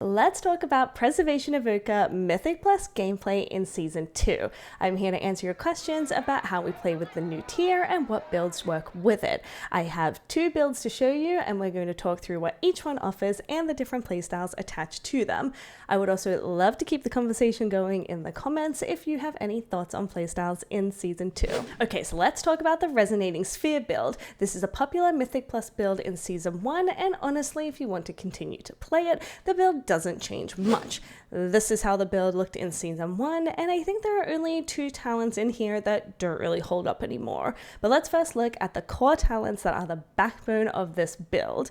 Let's talk about Preservation Evoker Mythic Plus gameplay in Season 2. I'm here to answer your questions about how we play with the new tier and what builds work with it. I have 2 builds to show you, and we're going to talk through what each one offers and the different playstyles attached to them. I would also love to keep the conversation going in the comments if you have any thoughts on playstyles in Season 2. Okay, so let's talk about the Resonating Sphere build. This is a popular Mythic Plus build in Season 1, and honestly, if you want to continue to play it, the build doesn't change much. This is how the build looked in Season 1, and I think there are only 2 talents in here that don't really hold up anymore. But let's first look at the core talents that are the backbone of this build.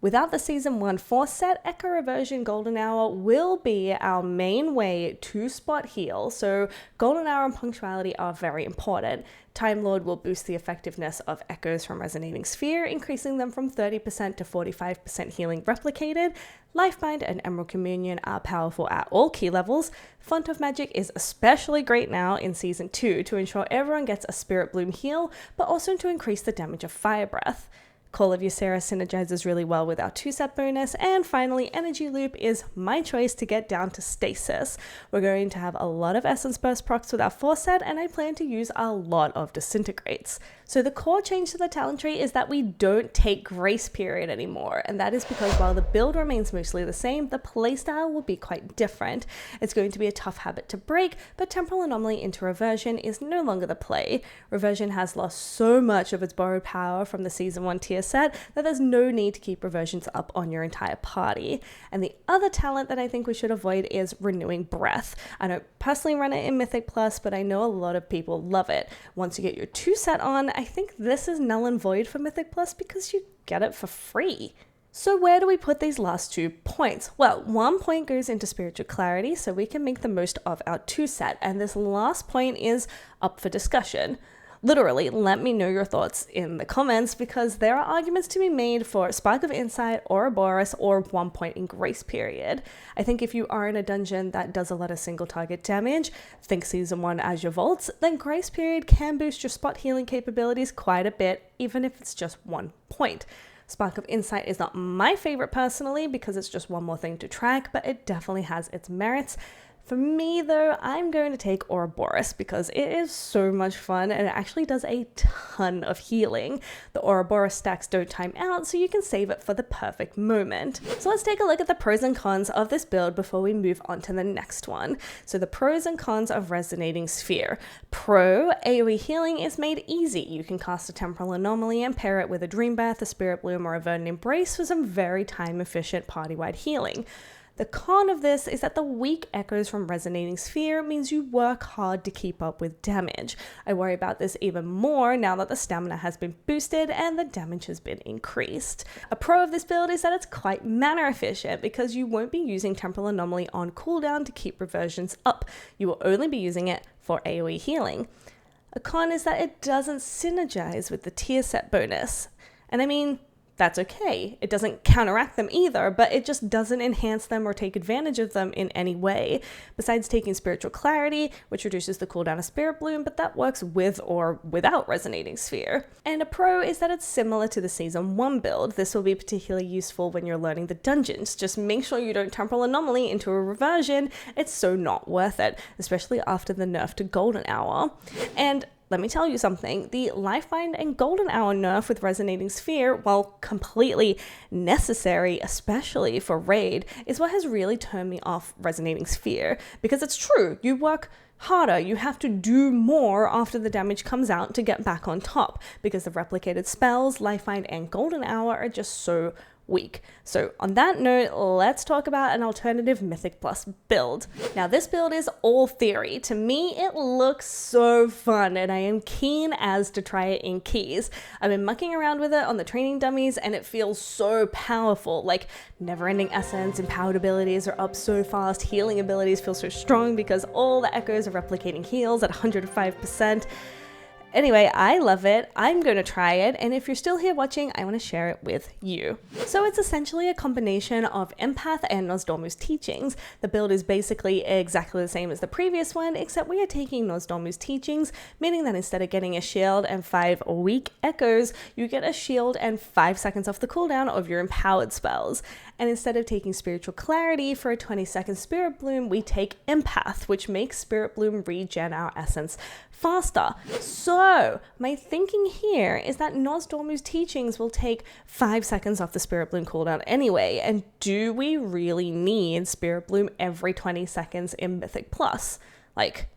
Without the Season 1 force set, Echo Reversion Golden Hour will be our main way to spot heal, so Golden Hour and Punctuality are very important. Time Lord will boost the effectiveness of echoes from Resonating Sphere, increasing them from 30% to 45% healing replicated. Lifebind and Emerald Communion are powerful at all key levels. Font of Magic is especially great now in Season 2 to ensure everyone gets a Spirit Bloom heal, but also to increase the damage of Fire Breath. Call of Ysera synergizes really well with our 2-set bonus, and finally Energy Loop is my choice to get down to stasis. We're going to have a lot of Essence Burst procs with our 4-set, and I plan to use a lot of Disintegrates. So the core change to the talent tree is that we don't take Grace Period anymore, and that is because while the build remains mostly the same, the playstyle will be quite different. It's going to be a tough habit to break, but Temporal Anomaly into Reversion is no longer the play. Reversion has lost so much of its borrowed power from the Season 1 tier set that there's no need to keep reversions up on your entire party. And the other talent that I think we should avoid is Renewing Breath. I don't personally run it in Mythic Plus, but I know a lot of people love it. Once you get your 2-set on, I think this is null and void for Mythic Plus because you get it for free. So where do we put these last 2 points? Well, 1 point goes into Spiritual Clarity so we can make the most of our 2-set, and this last point is up for discussion. Literally, let me know your thoughts in the comments because there are arguments to be made for Spark of Insight, Ouroboros, or 1 point in Grace Period. I think if you are in a dungeon that does a lot of single target damage, think Season 1 as your vaults, then Grace Period can boost your spot healing capabilities quite a bit, even if it's just 1 point. Spark of Insight is not my favorite personally because it's just one more thing to track, but it definitely has its merits. For me though, I'm going to take Ouroboros because it is so much fun and it actually does a ton of healing. The Ouroboros stacks don't time out, so you can save it for the perfect moment. So let's take a look at the pros and cons of this build before we move on to the next one. So the pros and cons of Resonating Sphere. Pro, AoE healing is made easy. You can cast a Temporal Anomaly and pair it with a Dream Breath, a Spirit Bloom, or a Verdant Embrace for some very time-efficient party-wide healing. The con of this is that the weak echoes from Resonating Sphere means you work hard to keep up with damage. I worry about this even more now that the stamina has been boosted and the damage has been increased. A pro of this build is that it's quite mana efficient because you won't be using Temporal Anomaly on cooldown to keep reversions up. You will only be using it for AoE healing. A con is that it doesn't synergize with the tier set bonus. And I mean, that's okay. It doesn't counteract them either, but it just doesn't enhance them or take advantage of them in any way, besides taking Spiritual Clarity, which reduces the cooldown of Spirit Bloom, but that works with or without Resonating Sphere. And a pro is that it's similar to the Season 1 build. This will be particularly useful when you're learning the dungeons. Just make sure you don't Temporal Anomaly into a reversion. It's so not worth it, especially after the nerf to Golden Hour. And let me tell you something, the Lifebind and Golden Hour nerf with Resonating Sphere, while completely necessary, especially for Raid, is what has really turned me off Resonating Sphere. Because it's true, you work harder, you have to do more after the damage comes out to get back on top, because the replicated spells, Lifebind and Golden Hour are just so week. So on that note, let's talk about an alternative Mythic Plus build. Now this build is all theory. To me, it looks so fun and I am keen as to try it in keys. I've been mucking around with it on the training dummies and it feels so powerful, like never-ending essence, empowered abilities are up so fast, healing abilities feel so strong because all the echoes are replicating heals at 105%. Anyway, I love it. I'm going to try it, and if you're still here watching, I want to share it with you. So it's essentially a combination of Empath and Nozdormu's teachings. The build is basically exactly the same as the previous one, except we are taking Nozdormu's teachings, meaning that instead of getting a shield and 5 weak echoes, you get a shield and 5 seconds off the cooldown of your empowered spells. and instead of taking Spiritual Clarity for a 20-second Spirit Bloom, we take Empath, which makes Spirit Bloom regen our essence faster. So my thinking here is that Nosdormu's teachings will take 5 seconds off the Spirit Bloom cooldown anyway, and do we really need Spirit Bloom every 20 seconds in Mythic Plus? Like,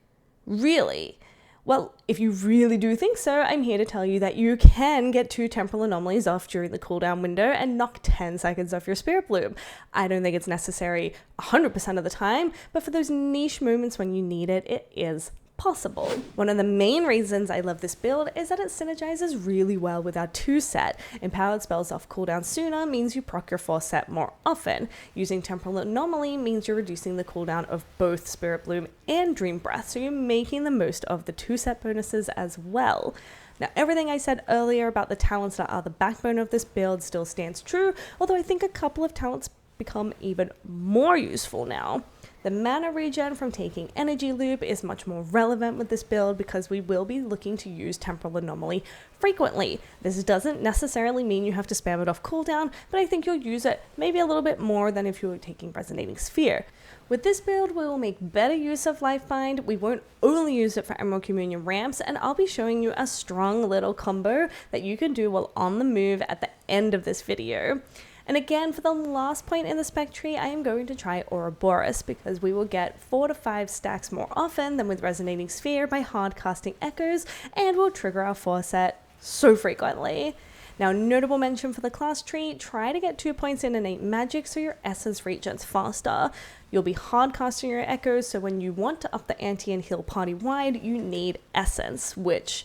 really? Well, if you really do think so, I'm here to tell you that you can get 2 temporal anomalies off during the cooldown window and knock 10 seconds off your Spirit Bloom. I don't think it's necessary 100% of the time, but for those niche moments when you need it, it is possible. One of the main reasons I love this build is that it synergizes really well with our 2-set. Empowered spells off cooldown sooner means you proc your 4-set more often. Using Temporal Anomaly means you're reducing the cooldown of both Spirit Bloom and Dream Breath, so you're making the most of the 2-set bonuses as well. Now, everything I said earlier about the talents that are the backbone of this build still stands true, although I think a couple of talents become even more useful now. The mana regen from taking Energy Loop is much more relevant with this build because we will be looking to use Temporal Anomaly frequently. This doesn't necessarily mean you have to spam it off cooldown, but I think you'll use it maybe a little bit more than if you were taking Resonating Sphere. With this build, we will make better use of Lifebind. We won't only use it for Emerald Communion ramps, and I'll be showing you a strong little combo that you can do while on the move at the end of this video. And again, for the last point in the spec tree, I am going to try Ouroboros because we will get 4 to 5 stacks more often than with Resonating Sphere by hard casting Echoes, and will trigger our 4-set so frequently. Now, notable mention for the class tree, try to get 2 points in innate magic so your essence regens faster. You'll be hard casting your Echoes, so when you want to up the ante and heal party wide, you need essence, which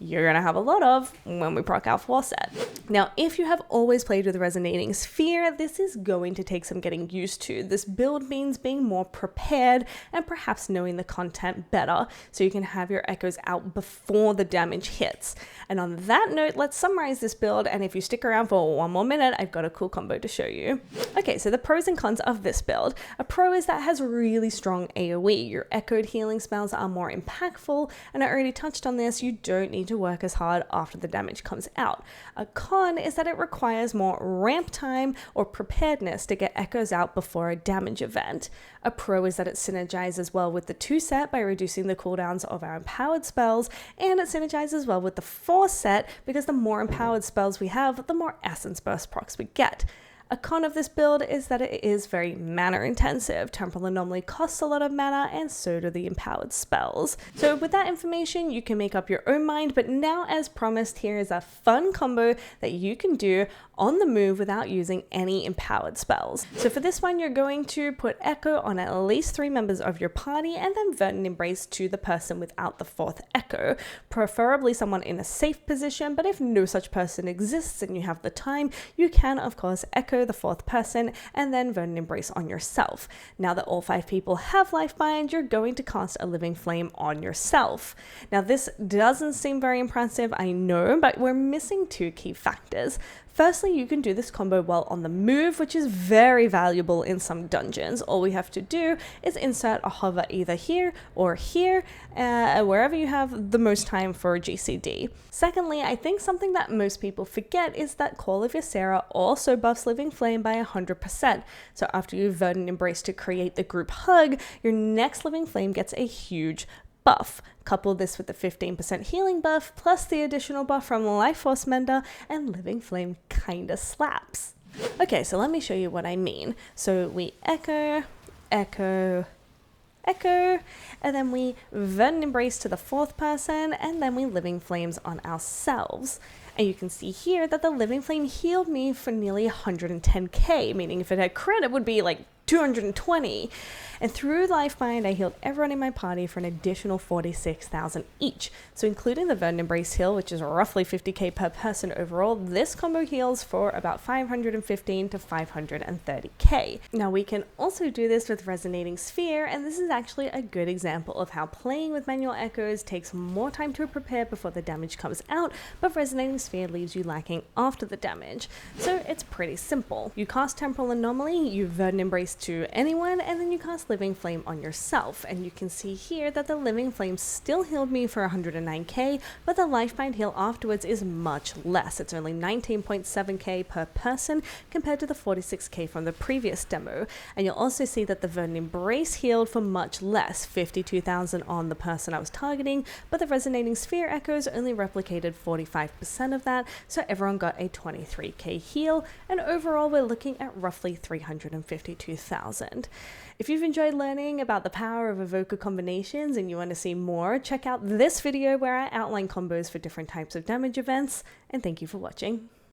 you're going to have a lot of when we proc our 4-set. Now, if you have always played with Resonating Sphere, this is going to take some getting used to. This build means being more prepared and perhaps knowing the content better, so you can have your Echoes out before the damage hits. And on that note, let's summarize this build, and if you stick around for one more minute, I've got a cool combo to show you. Okay, so the pros and cons of this build. A pro is that it has really strong AoE. Your echoed healing spells are more impactful, and I already touched on this, you don't need to work as hard after the damage comes out. A con is that it requires more ramp time or preparedness to get Echoes out before a damage event. A pro is that it synergizes well with the 2-set by reducing the cooldowns of our empowered spells, and it synergizes well with the 4-set because the more empowered spells we have, the more essence burst procs we get. A con of this build is that it is very mana intensive. Temporal Anomaly costs a lot of mana, and so do the empowered spells. So with that information, you can make up your own mind, but now, as promised, here is a fun combo that you can do on the move without using any empowered spells. So for this one, you're going to put Echo on at least 3 members of your party, and then Verdant Embrace to the person without the 4th Echo, preferably someone in a safe position, but if no such person exists and you have the time, you can, of course, Echo the 4th person and then Verdant Embrace on yourself. Now that all 5 people have Lifebind, you're going to cast a Living Flame on yourself. Now this doesn't seem very impressive, I know, but we're missing 2 key factors. Firstly, you can do this combo while on the move, which is very valuable in some dungeons. All we have to do is insert a hover either here or here, wherever you have the most time for a GCD. Secondly, I think something that most people forget is that Call of Ysera also buffs Living Flame by 100%. So after you Verdant Embrace to create the group hug, your next Living Flame gets a huge buff. Couple this with the 15% healing buff, plus the additional buff from Life Force Mender, and Living Flame kinda slaps. Okay, so let me show you what I mean. So we Echo, Echo, Echo, and then we Verdant Embrace to the 4th person, and then we Living Flames on ourselves. And you can see here that the Living Flame healed me for nearly 110k, meaning if it had crit, it would be like 220. And through Lifebind, I healed everyone in my party for an additional 46,000 each. So including the Verdant Embrace heal, which is roughly 50k per person overall, this combo heals for about 515 to 530k. Now we can also do this with Resonating Sphere, and this is actually a good example of how playing with manual echoes takes more time to prepare before the damage comes out, but Resonating Sphere leaves you lacking after the damage. So it's pretty simple. You cast Temporal Anomaly, you Verdant Embrace to anyone, and then you cast Living Flame on yourself. And you can see here that the Living Flame still healed me for 109k, but the Lifebind heal afterwards is much less. It's only 19.7k per person compared to the 46k from the previous demo. And you'll also see that the Verdant Embrace healed for much less, 52,000 on the person I was targeting, but the Resonating Sphere Echoes only replicated 45% of that, so everyone got a 23k heal, and overall we're looking at roughly 352,000. If you've enjoyed learning about the power of evoker combinations and you want to see more, check out this video where I outline combos for different types of damage events, and thank you for watching.